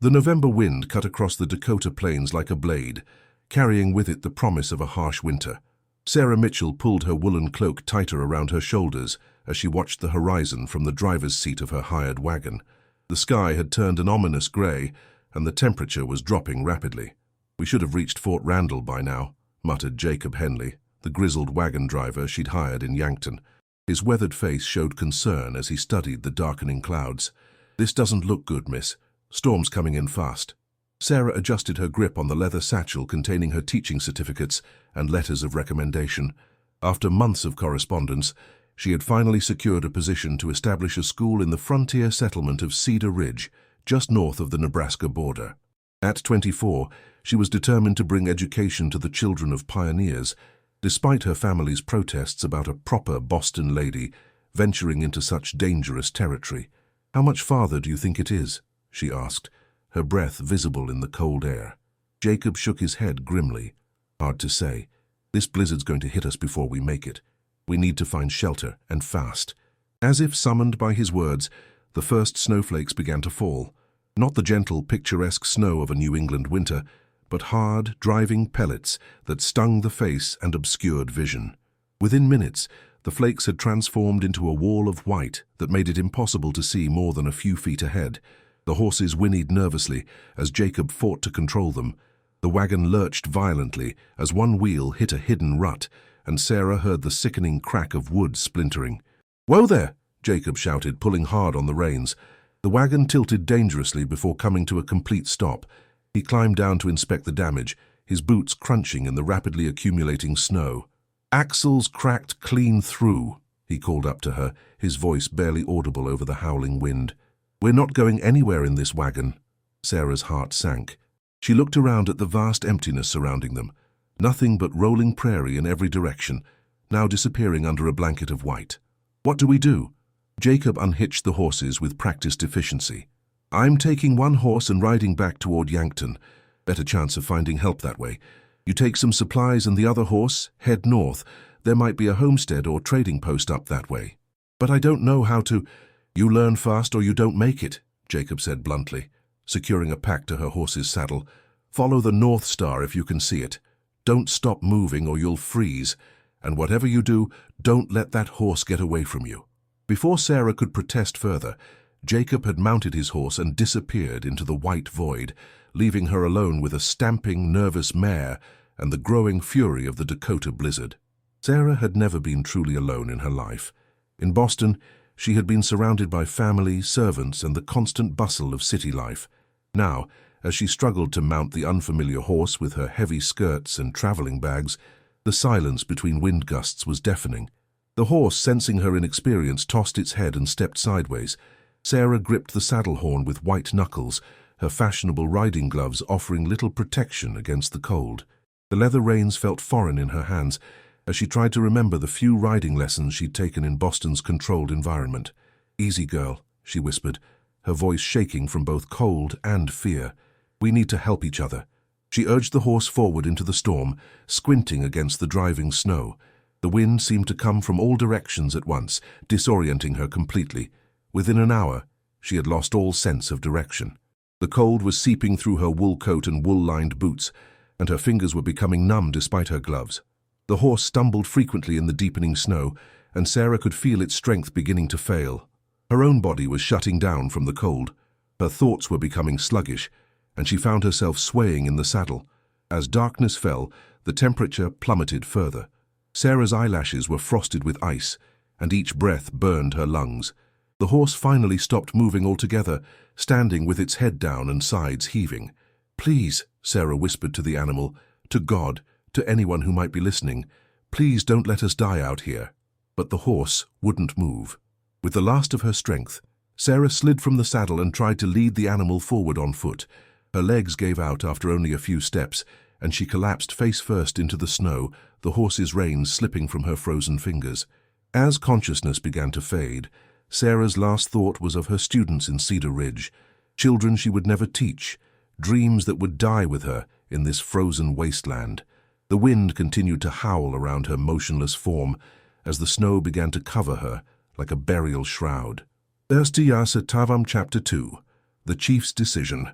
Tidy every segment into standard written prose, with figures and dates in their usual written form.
The November wind cut across the Dakota plains like a blade, carrying with it the promise of a harsh winter. Sarah Mitchell pulled her woolen cloak tighter around her shoulders as she watched the horizon from the driver's seat of her hired wagon. The sky had turned an ominous gray, and the temperature was dropping rapidly. "We should have reached Fort Randall by now," muttered Jacob Henley, the grizzled wagon driver she'd hired in Yankton. His weathered face showed concern as he studied the darkening clouds. "This doesn't look good, miss. Storm's coming in fast." Sarah adjusted her grip on the leather satchel containing her teaching certificates and letters of recommendation. After months of correspondence, she had finally secured a position to establish a school in the frontier settlement of Cedar Ridge, just north of the Nebraska border. At 24, she was determined to bring education to the children of pioneers, despite her family's protests about a proper Boston lady venturing into such dangerous territory. "How much farther do you think it is?" she asked, her breath visible in the cold air. Jacob shook his head grimly. "Hard to say. This blizzard's going to hit us before we make it. We need to find shelter, and fast." As if summoned by his words, the first snowflakes began to fall. Not the gentle, picturesque snow of a New England winter, but hard, driving pellets that stung the face and obscured vision. Within minutes, the flakes had transformed into a wall of white that made it impossible to see more than a few feet ahead. The horses whinnied nervously as Jacob fought to control them. The wagon lurched violently as one wheel hit a hidden rut, and Sarah heard the sickening crack of wood splintering. "Whoa there!" Jacob shouted, pulling hard on the reins. The wagon tilted dangerously before coming to a complete stop. He climbed down to inspect the damage, his boots crunching in the rapidly accumulating snow. "Axles cracked clean through," he called up to her, his voice barely audible over the howling wind. "We're not going anywhere in this wagon." Sarah's heart sank. She looked around at the vast emptiness surrounding them. Nothing but rolling prairie in every direction, now disappearing under a blanket of white. "What do we do?" Jacob unhitched the horses with practiced efficiency. "I'm taking one horse and riding back toward Yankton. Better chance of finding help that way. You take some supplies and the other horse, head north. There might be a homestead or trading post up that way." "But I don't know how to—" "You learn fast or you don't make it," Jacob said bluntly, securing a pack to her horse's saddle. "Follow the North Star if you can see it. Don't stop moving or you'll freeze. And whatever you do, don't let that horse get away from you." Before Sarah could protest further, Jacob had mounted his horse and disappeared into the white void, leaving her alone with a stamping, nervous mare and the growing fury of the Dakota blizzard. Sarah had never been truly alone in her life. In Boston, she had been surrounded by family, servants, and the constant bustle of city life. Now, as she struggled to mount the unfamiliar horse with her heavy skirts and traveling bags, the silence between wind gusts was deafening. The horse, sensing her inexperience, tossed its head and stepped sideways. Sarah gripped the saddle horn with white knuckles, her fashionable riding gloves offering little protection against the cold. The leather reins felt foreign in her hands as she tried to remember the few riding lessons she'd taken in Boston's controlled environment. "Easy, girl," she whispered, her voice shaking from both cold and fear. "We need to help each other." She urged the horse forward into the storm, squinting against the driving snow. The wind seemed to come from all directions at once, disorienting her completely. Within an hour, she had lost all sense of direction. The cold was seeping through her wool coat and wool-lined boots, and her fingers were becoming numb despite her gloves. The horse stumbled frequently in the deepening snow, and Sarah could feel its strength beginning to fail. Her own body was shutting down from the cold. Her thoughts were becoming sluggish, and she found herself swaying in the saddle. As darkness fell, the temperature plummeted further. Sarah's eyelashes were frosted with ice, and each breath burned her lungs. The horse finally stopped moving altogether, standing with its head down and sides heaving. "Please," Sarah whispered to the animal, to God, to anyone who might be listening, "please don't let us die out here." But the horse wouldn't move. With the last of her strength, Sarah slid from the saddle and tried to lead the animal forward on foot. Her legs gave out after only a few steps, and she collapsed face first into the snow, the horse's reins slipping from her frozen fingers. As consciousness began to fade, Sarah's last thought was of her students in Cedar Ridge, children she would never teach, dreams that would die with her in this frozen wasteland. The wind continued to howl around her motionless form as the snow began to cover her like a burial shroud. Erste Jahre Tavam Chapter 2, The Chief's Decision.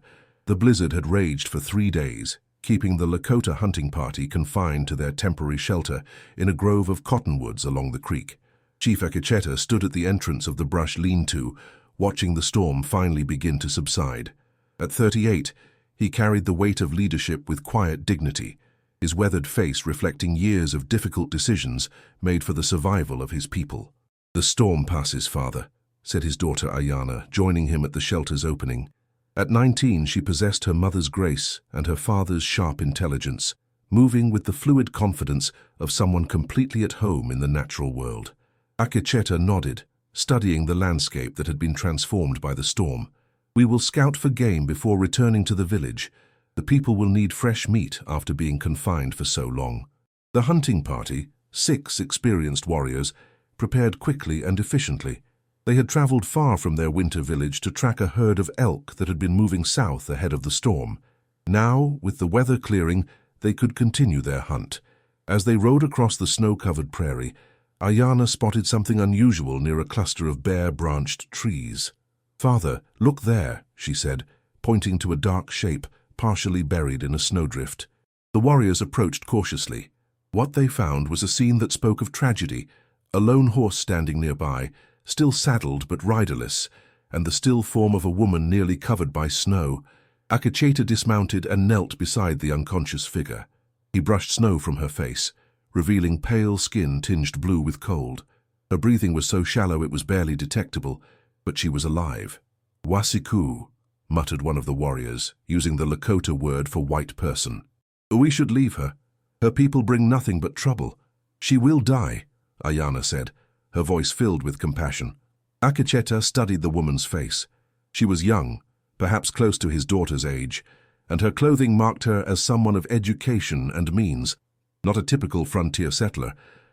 The blizzard had raged for 3 days, keeping the Lakota hunting party confined to their temporary shelter in a grove of cottonwoods along the creek. Chief Akecheta stood at the entrance of the brush lean-to, watching the storm finally begin to subside. At 38, he carried the weight of leadership with quiet dignity, his weathered face reflecting years of difficult decisions made for the survival of his people. "The storm passes, father," said his daughter Ayana, joining him at the shelter's opening. At 19, she possessed her mother's grace and her father's sharp intelligence, moving with the fluid confidence of someone completely at home in the natural world. Akecheta nodded, studying the landscape that had been transformed by the storm. "We will scout for game before returning to the village. The people will need fresh meat after being confined for so long." The hunting party, 6 experienced warriors, prepared quickly and efficiently. They had traveled far from their winter village to track a herd of elk that had been moving south ahead of the storm. Now, with the weather clearing, they could continue their hunt. As they rode across the snow-covered prairie, Ayana spotted something unusual near a cluster of bare-branched trees. "Father, look there," she said, pointing to a dark shape partially buried in a snowdrift. The warriors approached cautiously. What they found was a scene that spoke of tragedy: a lone horse standing nearby, still saddled but riderless, and the still form of a woman nearly covered by snow. Akecheta dismounted and knelt beside the unconscious figure. He brushed snow from her face, revealing pale skin tinged blue with cold. Her breathing was so shallow it was barely detectable, but she was alive. "Wasiku," muttered one of the warriors, using the Lakota word for white person. "We should leave her. Her people bring nothing but trouble. She will die," Ayana said, her voice filled with compassion. Akecheta studied the woman's face. She was young, perhaps close to his daughter's age, and her clothing marked her as someone of education and means. Not a typical frontier settler,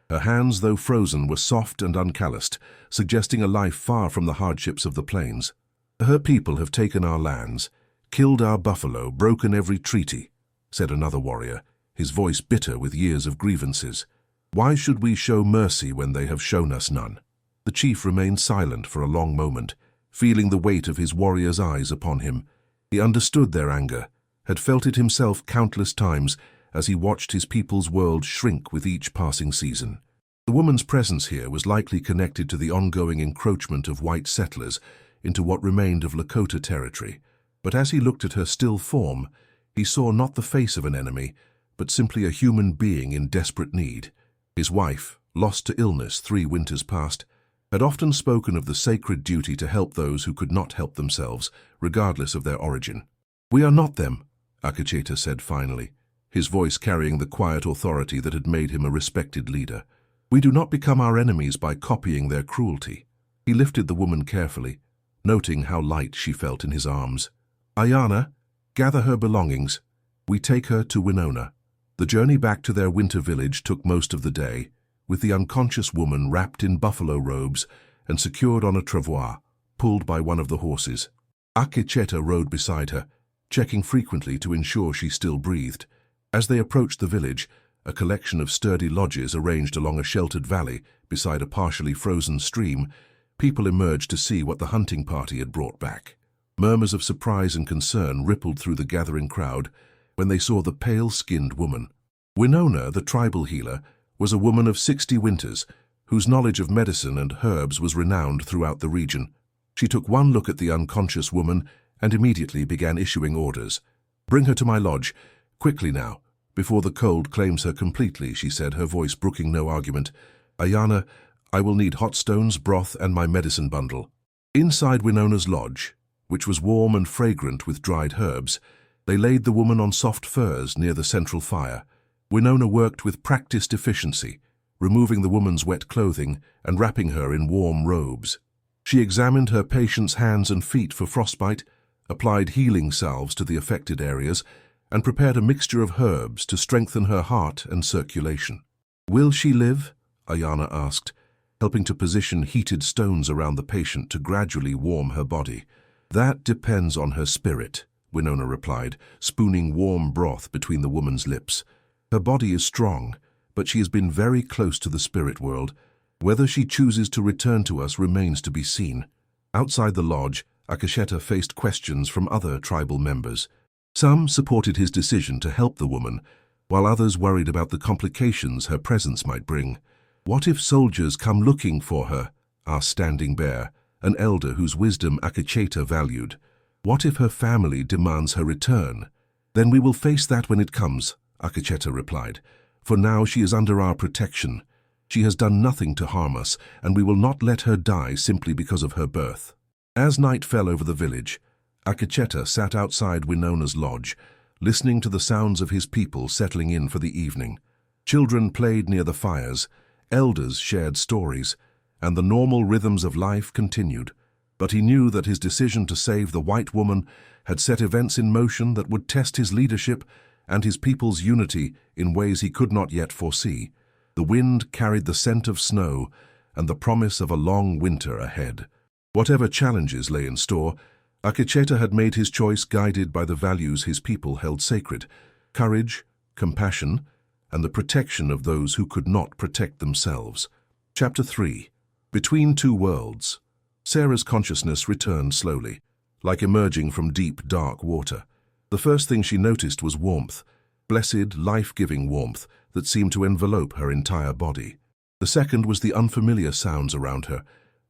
her hands, though frozen, were soft and uncalloused, suggesting a life far from the hardships of the plains. "Her people have taken our lands, killed our buffalo, broken every treaty," said another warrior, his voice bitter with years of grievances. "Why should we show mercy when they have shown us none?" The chief remained silent for a long moment, feeling the weight of his warriors' eyes upon him. He understood their anger, had felt it himself countless times as he watched his people's world shrink with each passing season. The woman's presence here was likely connected to the ongoing encroachment of white settlers into what remained of Lakota territory. But as he looked at her still form, he saw not the face of an enemy, but simply a human being in desperate need. His wife, lost to illness 3 winters past, had often spoken of the sacred duty to help those who could not help themselves, regardless of their origin. "We are not them," Akecheta said finally, his voice carrying the quiet authority that had made him a respected leader. "We do not become our enemies by copying their cruelty." He lifted the woman carefully, noting how light she felt in his arms. "Ayana, gather her belongings. We take her to Winona." The journey back to their winter village took most of the day, with the unconscious woman wrapped in buffalo robes and secured on a travois, pulled by one of the horses. Akecheta rode beside her, checking frequently to ensure she still breathed. As they approached the village, a collection of sturdy lodges arranged along a sheltered valley beside a partially frozen stream, people emerged to see what the hunting party had brought back. Murmurs of surprise and concern rippled through the gathering crowd when they saw the pale-skinned woman. Winona, the tribal healer, was a woman of 60 winters, whose knowledge of medicine and herbs was renowned throughout the region. She took one look at the unconscious woman and immediately began issuing orders. "Bring her to my lodge, quickly now, before the cold claims her completely," she said, her voice brooking no argument. "Ayana, I will need hot stones, broth, and my medicine bundle." Inside Winona's lodge, which was warm and fragrant with dried herbs, they laid the woman on soft furs near the central fire. Winona worked with practiced efficiency, removing the woman's wet clothing and wrapping her in warm robes. She examined her patient's hands and feet for frostbite, applied healing salves to the affected areas, and prepared a mixture of herbs to strengthen her heart and circulation. "Will she live?" Ayana asked, helping to position heated stones around the patient to gradually warm her body. "That depends on her spirit," Winona replied, spooning warm broth between the woman's lips. "Her body is strong, but she has been very close to the spirit world. Whether she chooses to return to us remains to be seen." Outside the lodge, Akecheta faced questions from other tribal members. Some supported his decision to help the woman, while others worried about the complications her presence might bring. "What if soldiers come looking for her?" asked Standing Bear, an elder whose wisdom Akacheta valued. "What if her family demands her return?" "Then we will face that when it comes," Akacheta replied. "For now she is under our protection. She has done nothing to harm us, and we will not let her die simply because of her birth." As night fell over the village, Akacheta sat outside Winona's lodge, listening to the sounds of his people settling in for the evening. Children played near the fires, elders shared stories, and the normal rhythms of life continued. But he knew that his decision to save the white woman had set events in motion that would test his leadership and his people's unity in ways he could not yet foresee. The wind carried the scent of snow and the promise of a long winter ahead. Whatever challenges lay in store, Akacheta had made his choice guided by the values his people held sacred: courage, compassion, and the protection of those who could not protect themselves. Chapter 3. Between Two Worlds. Sarah's consciousness returned slowly, like emerging from deep, dark water. The first thing she noticed was warmth, blessed, life-giving warmth that seemed to envelope her entire body. The second was the unfamiliar sounds around her,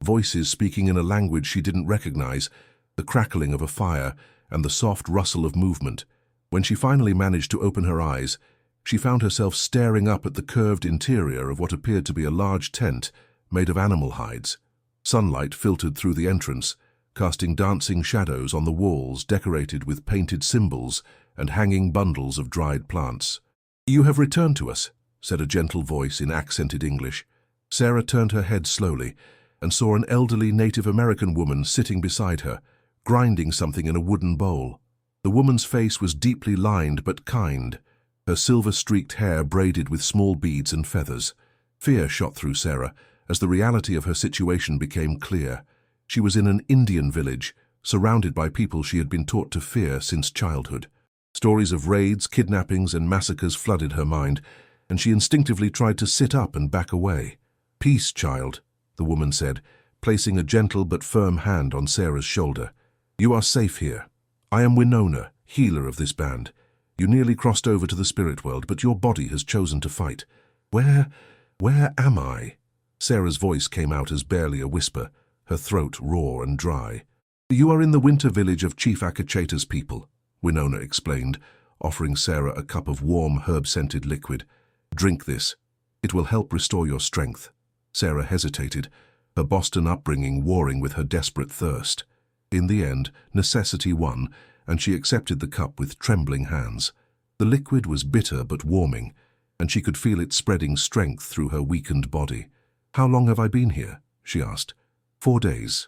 voices speaking in a language she didn't recognize, the crackling of a fire, and the soft rustle of movement. When she finally managed to open her eyes, she found herself staring up at the curved interior of what appeared to be a large tent made of animal hides. Sunlight filtered through the entrance, casting dancing shadows on the walls decorated with painted symbols and hanging bundles of dried plants. "You have returned to us," said a gentle voice in accented English. Sarah turned her head slowly and saw an elderly Native American woman sitting beside her, grinding something in a wooden bowl. The woman's face was deeply lined but kind, her silver-streaked hair braided with small beads and feathers. Fear shot through Sarah as the reality of her situation became clear. She was in an Indian village, surrounded by people she had been taught to fear since childhood. Stories of raids, kidnappings, and massacres flooded her mind, and she instinctively tried to sit up and back away. "Peace, child," the woman said, placing a gentle but firm hand on Sarah's shoulder. "You are safe here. I am Winona, healer of this band. You nearly crossed over to the spirit world, but your body has chosen to fight. Where am I?" Sarah's voice came out as barely a whisper, her throat raw and dry. "You are in the winter village of Chief Akacheta's people," Winona explained, offering Sarah a cup of warm, herb-scented liquid. "Drink this. It will help restore your strength." Sarah hesitated, her Boston upbringing warring with her desperate thirst. In the end, necessity won, and she accepted the cup with trembling hands. The liquid was bitter but warming, and she could feel it spreading strength through her weakened body. "How long have I been here?" she asked. 4 days.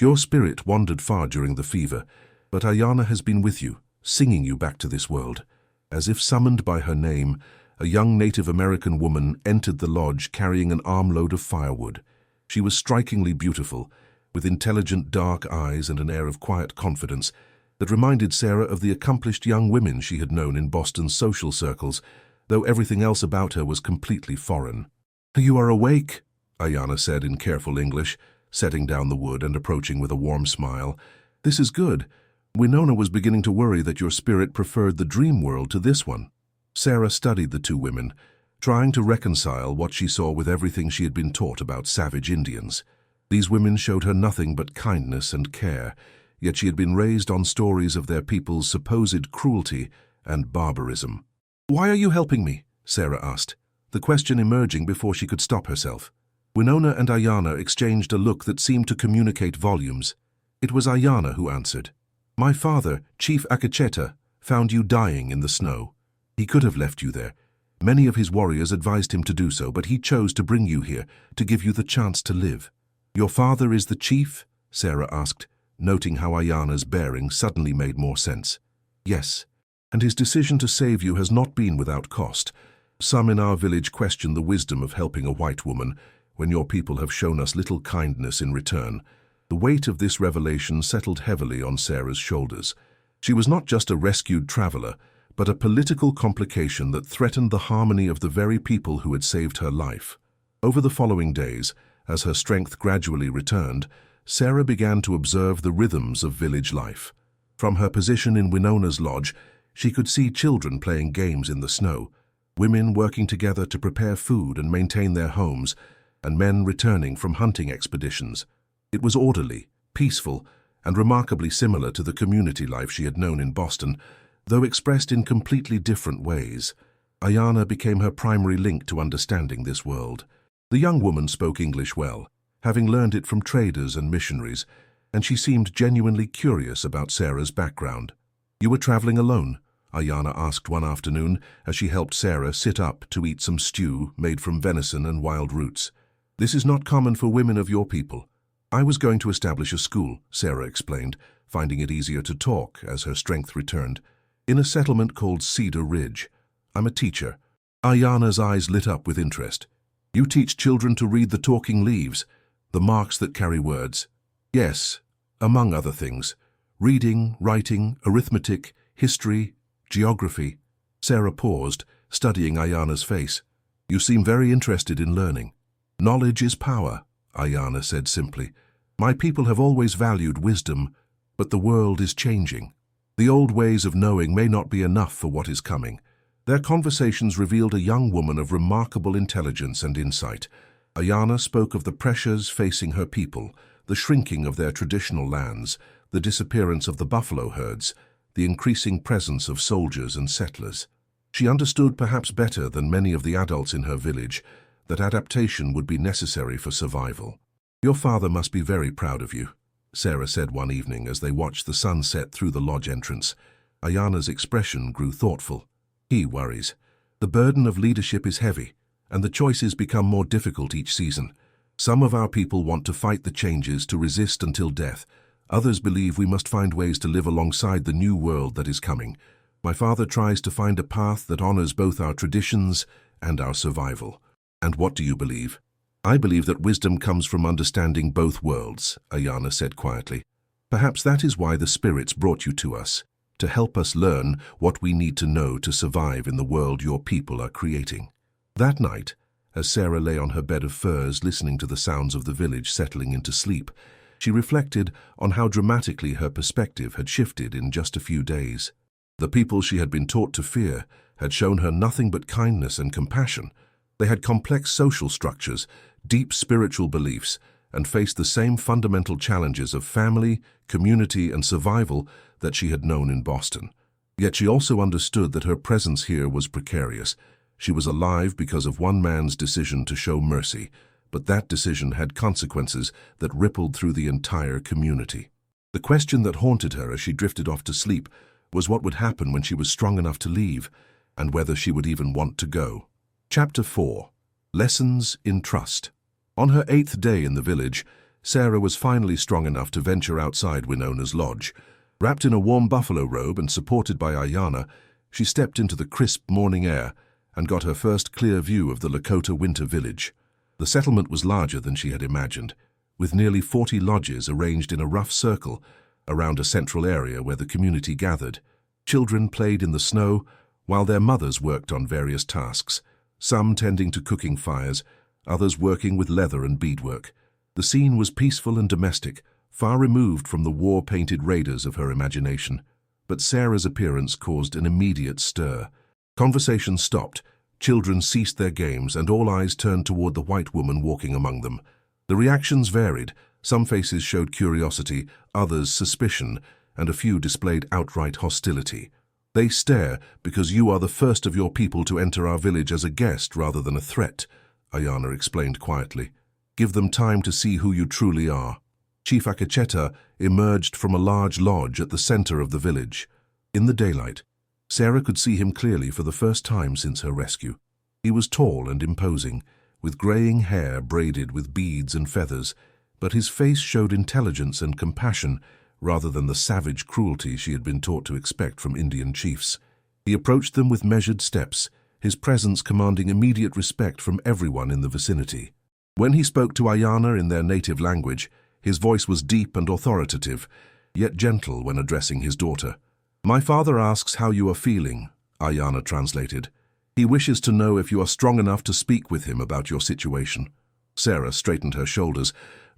Your spirit wandered far during the fever, but Ayana has been with you, singing you back to this world." As if summoned by her name, a young Native American woman entered the lodge carrying an armload of firewood. She was strikingly beautiful, with intelligent dark eyes and an air of quiet confidence that reminded Sarah of the accomplished young women she had known in Boston's social circles, though everything else about her was completely foreign. "You are awake," Ayana said in careful English, setting down the wood and approaching with a warm smile. "This is good. Winona was beginning to worry that your spirit preferred the dream world to this one." Sarah studied the two women, trying to reconcile what she saw with everything she had been taught about savage Indians. These women showed her nothing but kindness and care, yet she had been raised on stories of their people's supposed cruelty and barbarism. "Why are you helping me?" Sarah asked, the question emerging before she could stop herself. Winona and Ayana exchanged a look that seemed to communicate volumes. It was Ayana who answered. "My father, Chief Akacheta, found you dying in the snow. He could have left you there. Many of his warriors advised him to do so, but he chose to bring you here to give you the chance to live." "Your father is the chief?" Sarah asked, noting how Ayana's bearing suddenly made more sense. "Yes, and his decision to save you has not been without cost. Some in our village question the wisdom of helping a white woman when your people have shown us little kindness in return." The weight of this revelation settled heavily on Sarah's shoulders. She was not just a rescued traveler, but a political complication that threatened the harmony of the very people who had saved her life. Over the following days, as her strength gradually returned, Sarah began to observe the rhythms of village life. From her position in Winona's lodge, She could see children playing games in the snow, women working together to prepare food and maintain their homes, and men returning from hunting expeditions. It was orderly, peaceful, and remarkably similar to the community life she had known in Boston, though expressed in completely different ways. Ayanna became her primary link to understanding this world. The young woman spoke English well, having learned it from traders and missionaries, and she seemed genuinely curious about Sarah's background. "You were traveling alone?" Ayanna asked one afternoon as she helped Sarah sit up to eat some stew made from venison and wild roots. "This is not common for women of your people." "I was going to establish a school," Sarah explained, finding it easier to talk as her strength returned, "in a settlement called Cedar Ridge. I'm a teacher." Ayanna's eyes lit up with interest. "You teach children to read the talking leaves, the marks that carry words?" "Yes, among other things. Reading, writing, arithmetic, history, geography." Sarah paused, studying Ayanna's face. "You seem very interested in learning." "Knowledge is power," Ayanna said simply. "My people have always valued wisdom, but the world is changing. The old ways of knowing may not be enough for what is coming." Their conversations revealed a young woman of remarkable intelligence and insight. Ayanna spoke of the pressures facing her people, the shrinking of their traditional lands, the disappearance of the buffalo herds, the increasing presence of soldiers and settlers. She understood perhaps better than many of the adults in her village that adaptation would be necessary for survival. "Your father must be very proud of you," Sarah said one evening as they watched the sun set through the lodge entrance. Ayanna's expression grew thoughtful. "He worries. The burden of leadership is heavy, and the choices become more difficult each season. Some of our people want to fight the changes, to resist until death. Others believe we must find ways to live alongside the new world that is coming. My father tries to find a path that honors both our traditions and our survival." "And what do you believe?" "I believe that wisdom comes from understanding both worlds," Ayanna said quietly. "Perhaps that is why the spirits brought you to us, to help us learn what we need to know to survive in the world your people are creating." That night, as Sarah lay on her bed of furs listening to the sounds of the village settling into sleep, she reflected on how dramatically her perspective had shifted in just a few days. The people she had been taught to fear had shown her nothing but kindness and compassion. They had complex social structures, deep spiritual beliefs, and faced the same fundamental challenges of family, community, and survival that she had known in Boston. Yet she also understood that her presence here was precarious. She was alive because of one man's decision to show mercy, but that decision had consequences that rippled through the entire community. The question that haunted her as she drifted off to sleep was what would happen when she was strong enough to leave, and whether she would even want to go. Chapter 4. Lessons in Trust. On her 8th day in the village, Sarah was finally strong enough to venture outside Winona's lodge. Wrapped in a warm buffalo robe and supported by Ayanna, she stepped into the crisp morning air and got her first clear view of the Lakota winter village. The settlement was larger than she had imagined, with nearly 40 lodges arranged in a rough circle around a central area where the community gathered. Children played in the snow, while their mothers worked on various tasks, some tending to cooking fires, others working with leather and beadwork. The scene was peaceful and domestic, far removed from the war-painted raiders of her imagination. But Sarah's appearance caused an immediate stir. Conversation stopped, children ceased their games, and all eyes turned toward the white woman walking among them. The reactions varied. Some faces showed curiosity, others suspicion, and a few displayed outright hostility. "They stare because you are the first of your people to enter our village as a guest rather than a threat," Ayanna explained quietly. "Give them time to see who you truly are." Chief Akacheta emerged from a large lodge at the center of the village. In the daylight, Sarah could see him clearly for the first time since her rescue. He was tall and imposing, with graying hair braided with beads and feathers, but his face showed intelligence and compassion rather than the savage cruelty she had been taught to expect from Indian chiefs. He approached them with measured steps, his presence commanding immediate respect from everyone in the vicinity. When he spoke to Ayanna in their native language, his voice was deep and authoritative, yet gentle when addressing his daughter. "My father asks how you are feeling," Ayanna translated. "He wishes to know if you are strong enough to speak with him about your situation." Sarah straightened her shoulders,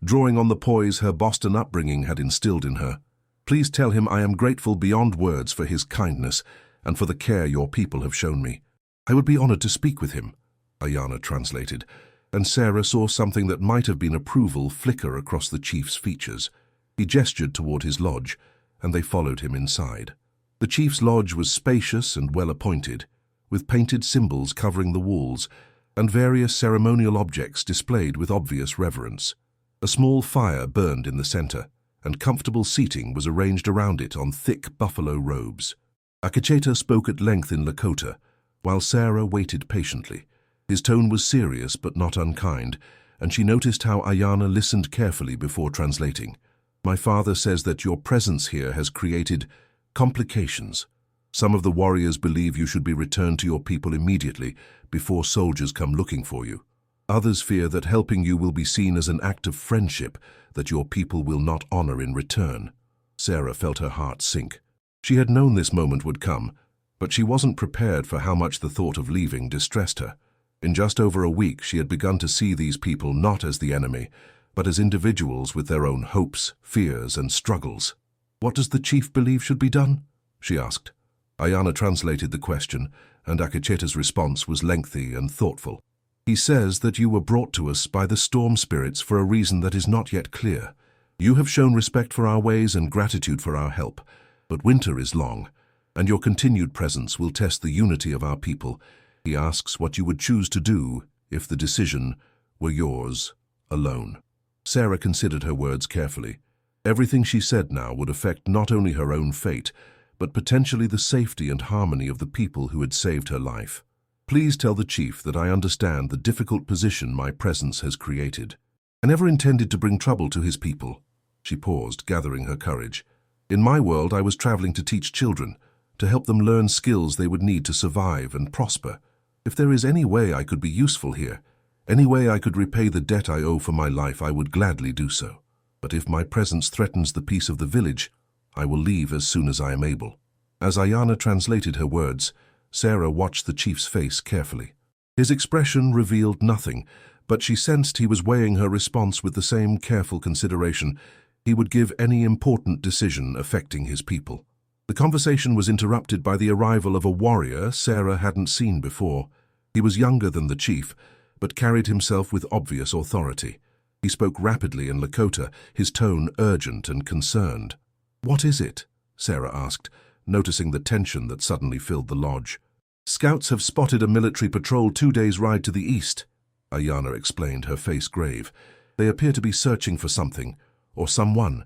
drawing on the poise her Boston upbringing had instilled in her. "Please tell him I am grateful beyond words for his kindness, and for the care your people have shown me. I would be honored to speak with him, Ayana translated, and Sarah saw something that might have been approval flicker across the chief's features. He gestured toward his lodge, and they followed him inside. The chief's lodge was spacious and well-appointed, with painted symbols covering the walls and various ceremonial objects displayed with obvious reverence. A small fire burned in the center, and comfortable seating was arranged around it on thick buffalo robes. Akecheta spoke at length in Lakota, while Sarah waited patiently. His tone was serious but not unkind, and she noticed how Ayana listened carefully before translating. My father says that your presence here has created complications. Some of the warriors believe you should be returned to your people immediately before soldiers come looking for you. Others fear that helping you will be seen as an act of friendship that your people will not honor in return. Sarah felt her heart sink. She had known this moment would come, but she wasn't prepared for how much the thought of leaving distressed her. In just over a week, she had begun to see these people not as the enemy, but as individuals with their own hopes, fears, and struggles. What does the chief believe should be done? She asked. Ayana translated the question, and Akecheta's response was lengthy and thoughtful. He says that you were brought to us by the storm spirits for a reason that is not yet clear. You have shown respect for our ways and gratitude for our help, but winter is long, and your continued presence will test the unity of our people. He asks what you would choose to do if the decision were yours alone. Sarah considered her words carefully. Everything she said now would affect not only her own fate, but potentially the safety and harmony of the people who had saved her life. Please tell the chief that I understand the difficult position my presence has created. I never intended to bring trouble to his people. She paused, gathering her courage. In my world, I was traveling to teach children, to help them learn skills they would need to survive and prosper. If there is any way I could be useful here, any way I could repay the debt I owe for my life, I would gladly do so. But if my presence threatens the peace of the village, I will leave as soon as I am able. As Ayana translated her words, Sarah watched the chief's face carefully. His expression revealed nothing, but she sensed he was weighing her response with the same careful consideration he would give any important decision affecting his people. The conversation was interrupted by the arrival of a warrior Sarah hadn't seen before. He was younger than the chief, but carried himself with obvious authority. He spoke rapidly in Lakota, his tone urgent and concerned. "What is it?" Sarah asked, noticing the tension that suddenly filled the lodge. "Scouts have spotted a military patrol 2 days' ride to the east," Ayana explained, her face grave. "They appear to be searching for something, or someone."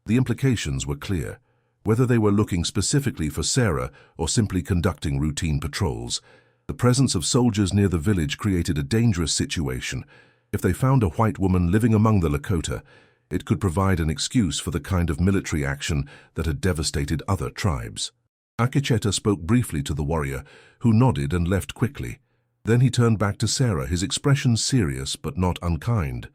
The implications were clear. Whether they were looking specifically for Sarah or simply conducting routine patrols, the presence of soldiers near the village created a dangerous situation. If they found a white woman living among the Lakota, it could provide an excuse for the kind of military action that had devastated other tribes. Akecheta spoke briefly to the warrior, who nodded and left quickly. Then he turned back to Sarah, his expression serious but not unkind.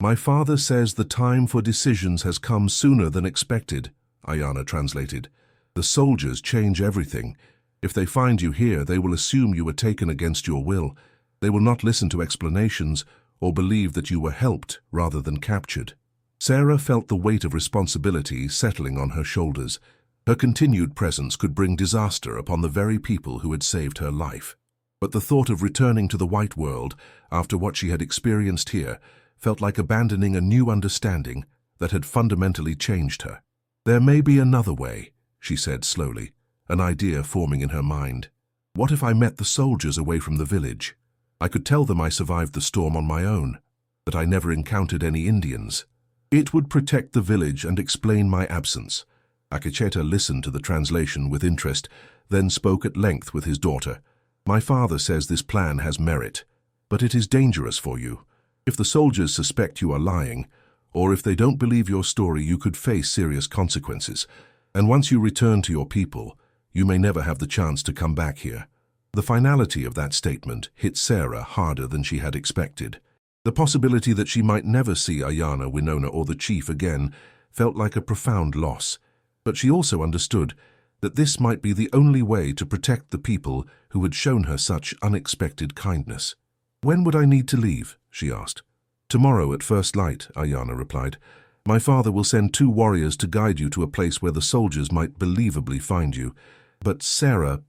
"My father says the time for decisions has come sooner than expected," Ayana translated. "The soldiers change everything. If they find you here, they will assume you were taken against your will. They will not listen to explanations or believe that you were helped rather than captured." Sarah felt the weight of responsibility settling on her shoulders. Her continued presence could bring disaster upon the very people who had saved her life. But the thought of returning to the white world after what she had experienced here felt like abandoning a new understanding that had fundamentally changed her. "There may be another way," she said slowly, an idea forming in her mind. "What if I met the soldiers away from the village? I could tell them I survived the storm on my own, that I never encountered any Indians. It would protect the village and explain my absence." Akecheta listened to the translation with interest, then spoke at length with his daughter. "My father says this plan has merit, but it is dangerous for you. If the soldiers suspect you are lying, or if they don't believe your story, you could face serious consequences. And once you return to your people, you may never have the chance to come back here." The finality of that statement hit Sarah harder than she had expected. The possibility that she might never see Ayana, Winona, or the chief again felt like a profound loss. But she also understood that this might be the only way to protect the people who had shown her such unexpected kindness. "When would I need to leave?" she asked. "Tomorrow at first light," Ayana replied. "My father will send 2 warriors to guide you to a place where the soldiers might believably find you." "But Sarah,"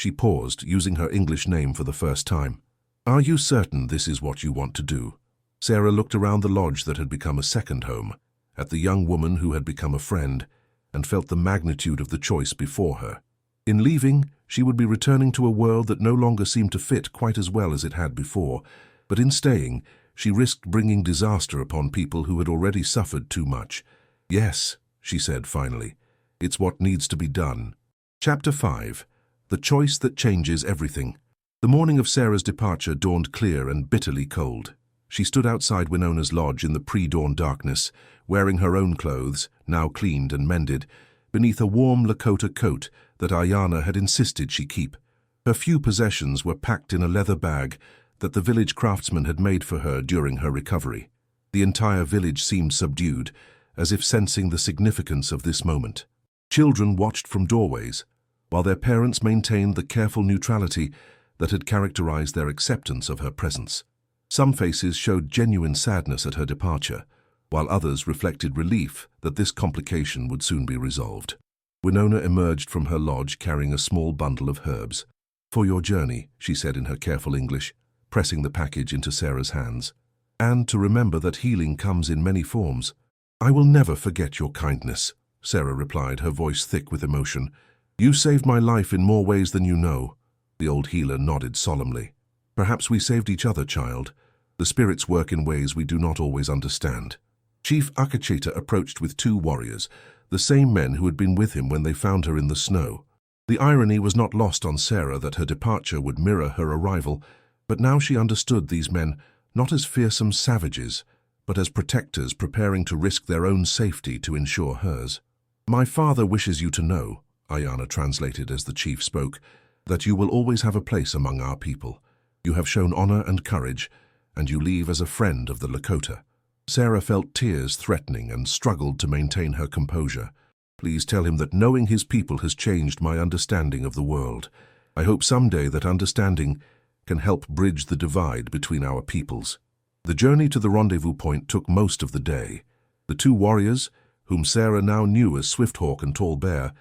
She paused, using her English name for the first time. "Are you certain this is what you want to do?" Sarah looked around the lodge that had become a second home, at the young woman who had become a friend, and felt the magnitude of the choice before her. In leaving, she would be returning to a world that no longer seemed to fit quite as well as it had before, but in staying, she risked bringing disaster upon people who had already suffered too much. "Yes," she said finally, "it's what needs to be done." Chapter 5. The Choice That Changes Everything. The morning of Sarah's departure dawned clear and bitterly cold. She stood outside Winona's lodge in the pre-dawn darkness, wearing her own clothes, now cleaned and mended, beneath a warm Lakota coat that Ayanna had insisted she keep. Her few possessions were packed in a leather bag that the village craftsman had made for her during her recovery. The entire village seemed subdued, as if sensing the significance of this moment. Children watched from doorways, while their parents maintained the careful neutrality that had characterized their acceptance of her presence. Some faces showed genuine sadness at her departure, while others reflected relief that this complication would soon be resolved. Winona emerged from her lodge carrying a small bundle of herbs. "For your journey," she said in her careful English, pressing the package into Sarah's hands. "And to remember that healing comes in many forms." "I will never forget your kindness," Sarah replied, her voice thick with emotion. "You saved my life in more ways than you know." The old healer nodded solemnly. "Perhaps we saved each other, child. The spirits work in ways we do not always understand." Chief Akacheta approached with 2 warriors, the same men who had been with him when they found her in the snow. The irony was not lost on Sarah that her departure would mirror her arrival, but now she understood these men not as fearsome savages, but as protectors preparing to risk their own safety to ensure hers. "My father wishes you to know," Ayanna translated as the chief spoke, "that you will always have a place among our people. You have shown honor and courage, and you leave as a friend of the Lakota." Sarah felt tears threatening and struggled to maintain her composure. "Please tell him that knowing his people has changed my understanding of the world. I hope someday that understanding can help bridge the divide between our peoples." The journey to the rendezvous point took most of the day. The 2 warriors, whom Sarah now knew as Swifthawk and Tall Bear,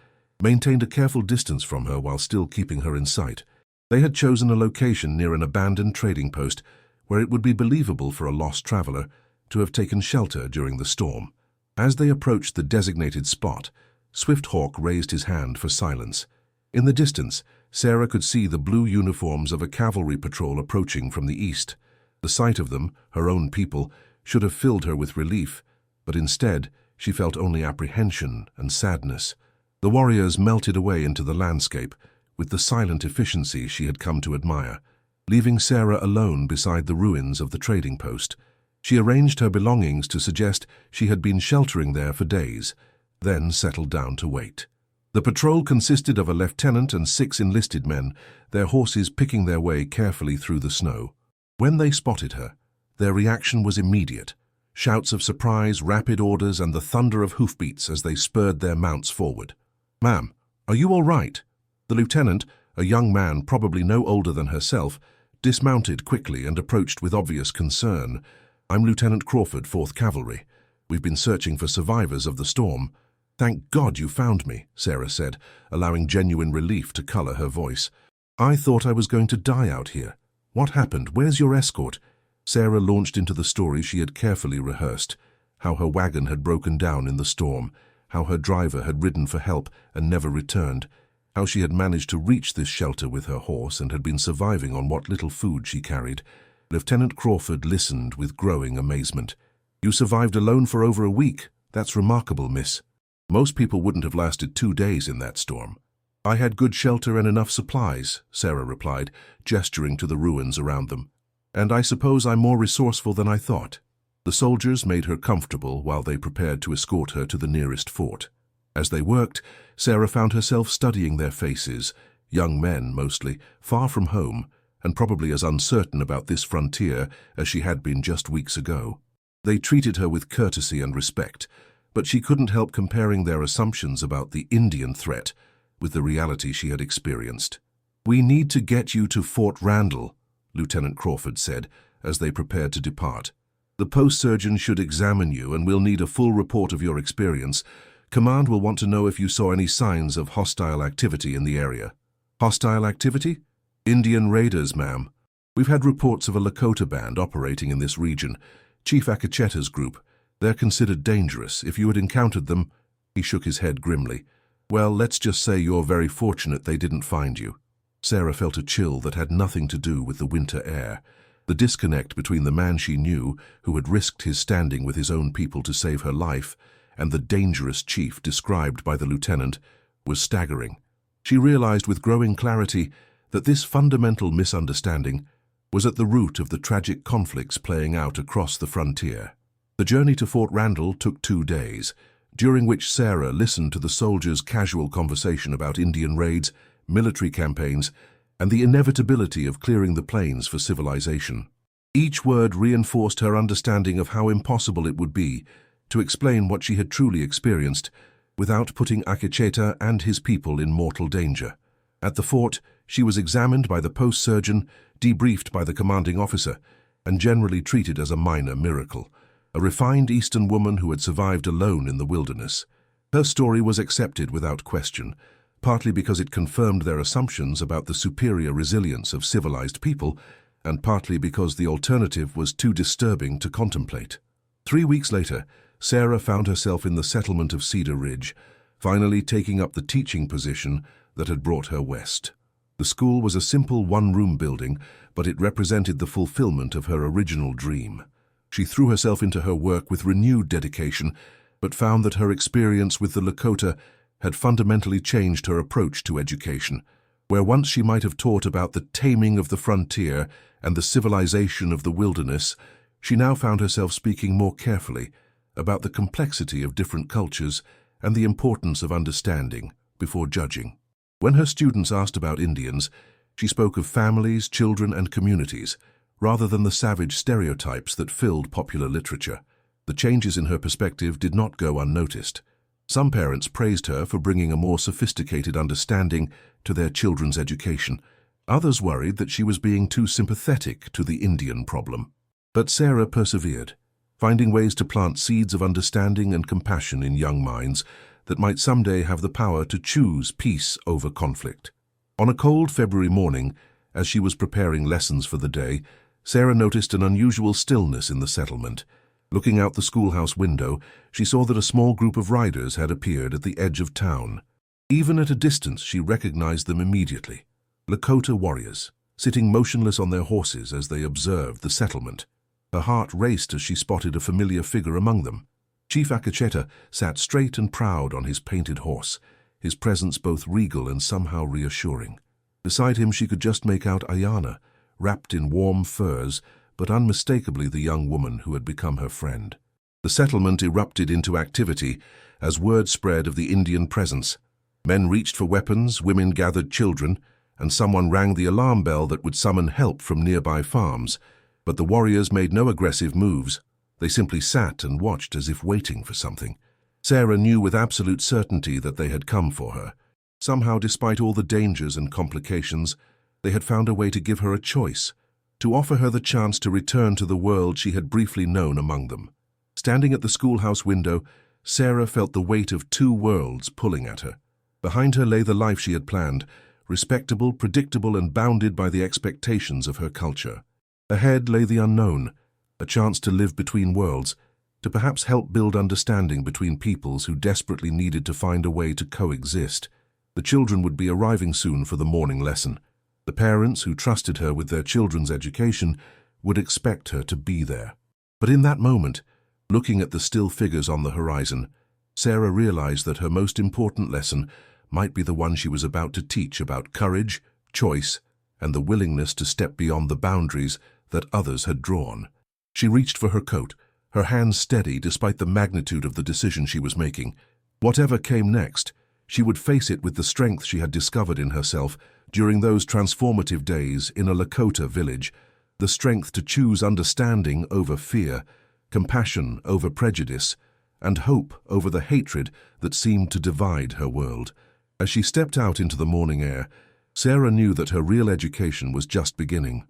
maintained a careful distance from her while still keeping her in sight. They had chosen a location near an abandoned trading post where it would be believable for a lost traveler to have taken shelter during the storm. As they approached the designated spot, Swifthawk raised his hand for silence. In the distance, Sarah could see the blue uniforms of a cavalry patrol approaching from the east. The sight of them, her own people, should have filled her with relief, but instead she felt only apprehension and sadness. The warriors melted away into the landscape with the silent efficiency she had come to admire, leaving Sarah alone beside the ruins of the trading post. She arranged her belongings to suggest she had been sheltering there for days, then settled down to wait. The patrol consisted of a lieutenant and 6 enlisted men, their horses picking their way carefully through the snow. When they spotted her, their reaction was immediate. Shouts of surprise, rapid orders, and the thunder of hoofbeats as they spurred their mounts forward. "Ma'am, are you all right?" The lieutenant, a young man probably no older than herself, dismounted quickly and approached with obvious concern. "I'm Lieutenant Crawford, 4th Cavalry. We've been searching for survivors of the storm." "Thank God you found me," Sarah said, allowing genuine relief to color her voice. "I thought I was going to die out here. What happened? Where's your escort?" Sarah launched into the story she had carefully rehearsed, how her wagon had broken down in the storm, how her driver had ridden for help and never returned, how she had managed to reach this shelter with her horse and had been surviving on what little food she carried. Lieutenant Crawford listened with growing amazement. "You survived alone for over a week. That's remarkable, miss. Most people wouldn't have lasted 2 days in that storm." "I had good shelter and enough supplies," Sarah replied, gesturing to the ruins around them. "And I suppose I'm more resourceful than I thought." The soldiers made her comfortable while they prepared to escort her to the nearest fort. As they worked, Sarah found herself studying their faces, young men mostly, far from home, and probably as uncertain about this frontier as she had been just weeks ago. They treated her with courtesy and respect, but she couldn't help comparing their assumptions about the Indian threat with the reality she had experienced. "We need to get you to Fort Randall," Lieutenant Crawford said as they prepared to depart. "The post surgeon should examine you and we'll need a full report of your experience. Command will want to know if you saw any signs of hostile activity in the area." Hostile activity? Indian raiders, ma'am. We've had reports of a Lakota band operating in this region. Chief Akacheta's group. They're considered dangerous. If you had encountered them—" He shook his head grimly. "Well, let's just say you're very fortunate they didn't find you." Sarah felt a chill that had nothing to do with the winter air. The disconnect between the man she knew, who had risked his standing with his own people to save her life, and the dangerous chief described by the lieutenant, was staggering. She realized with growing clarity that this fundamental misunderstanding was at the root of the tragic conflicts playing out across the frontier. The journey to Fort Randall took 2 days, during which Sarah listened to the soldiers' casual conversation about Indian raids, military campaigns, and the inevitability of clearing the plains for civilization. Each word reinforced her understanding of how impossible it would be to explain what she had truly experienced without putting Akacheta and his people in mortal danger. At the fort, she was examined by the post surgeon, debriefed by the commanding officer, and generally treated as a minor miracle. A refined Eastern woman who had survived alone in the wilderness. Her story was accepted without question, partly because it confirmed their assumptions about the superior resilience of civilized people, and partly because the alternative was too disturbing to contemplate. 3 weeks later, Sarah found herself in the settlement of Cedar Ridge, finally taking up the teaching position that had brought her west. The school was a simple one-room building, but it represented the fulfillment of her original dream. She threw herself into her work with renewed dedication, but found that her experience with the Lakota had fundamentally changed her approach to education. Where once she might have taught about the taming of the frontier and the civilization of the wilderness, she now found herself speaking more carefully about the complexity of different cultures and the importance of understanding before judging. When her students asked about Indians, she spoke of families, children, and communities, rather than the savage stereotypes that filled popular literature. The changes in her perspective did not go unnoticed. Some parents praised her for bringing a more sophisticated understanding to their children's education. Others worried that she was being too sympathetic to the Indian problem. But Sarah persevered, finding ways to plant seeds of understanding and compassion in young minds that might someday have the power to choose peace over conflict. On a cold February morning, as she was preparing lessons for the day, Sarah noticed an unusual stillness in the settlement. Looking out the schoolhouse window, she saw that a small group of riders had appeared at the edge of town. Even at a distance, she recognized them immediately. Lakota warriors, sitting motionless on their horses as they observed the settlement. Her heart raced as she spotted a familiar figure among them. Chief Akacheta sat straight and proud on his painted horse, his presence both regal and somehow reassuring. Beside him she could just make out Ayana, wrapped in warm furs, but unmistakably the young woman who had become her friend. The settlement erupted into activity as word spread of the Indian presence. Men reached for weapons, women gathered children, and someone rang the alarm bell that would summon help from nearby farms. But the warriors made no aggressive moves. They simply sat and watched as if waiting for something. Sarah knew with absolute certainty that they had come for her. Somehow, despite all the dangers and complications, they had found a way to give her a choice, to offer her the chance to return to the world she had briefly known among them. Standing at the schoolhouse window, Sarah felt the weight of 2 worlds pulling at her. Behind her lay the life she had planned, respectable, predictable, and bounded by the expectations of her culture. Ahead lay the unknown, a chance to live between worlds, to perhaps help build understanding between peoples who desperately needed to find a way to coexist. The children would be arriving soon for the morning lesson. The parents who trusted her with their children's education would expect her to be there. But in that moment, looking at the still figures on the horizon, Sarah realized that her most important lesson might be the one she was about to teach about courage, choice, and the willingness to step beyond the boundaries that others had drawn. She reached for her coat, her hands steady despite the magnitude of the decision she was making. Whatever came next, she would face it with the strength she had discovered in herself during those transformative days in a Lakota village, the strength to choose understanding over fear, compassion over prejudice, and hope over the hatred that seemed to divide her world. As she stepped out into the morning air, Sarah knew that her real education was just beginning.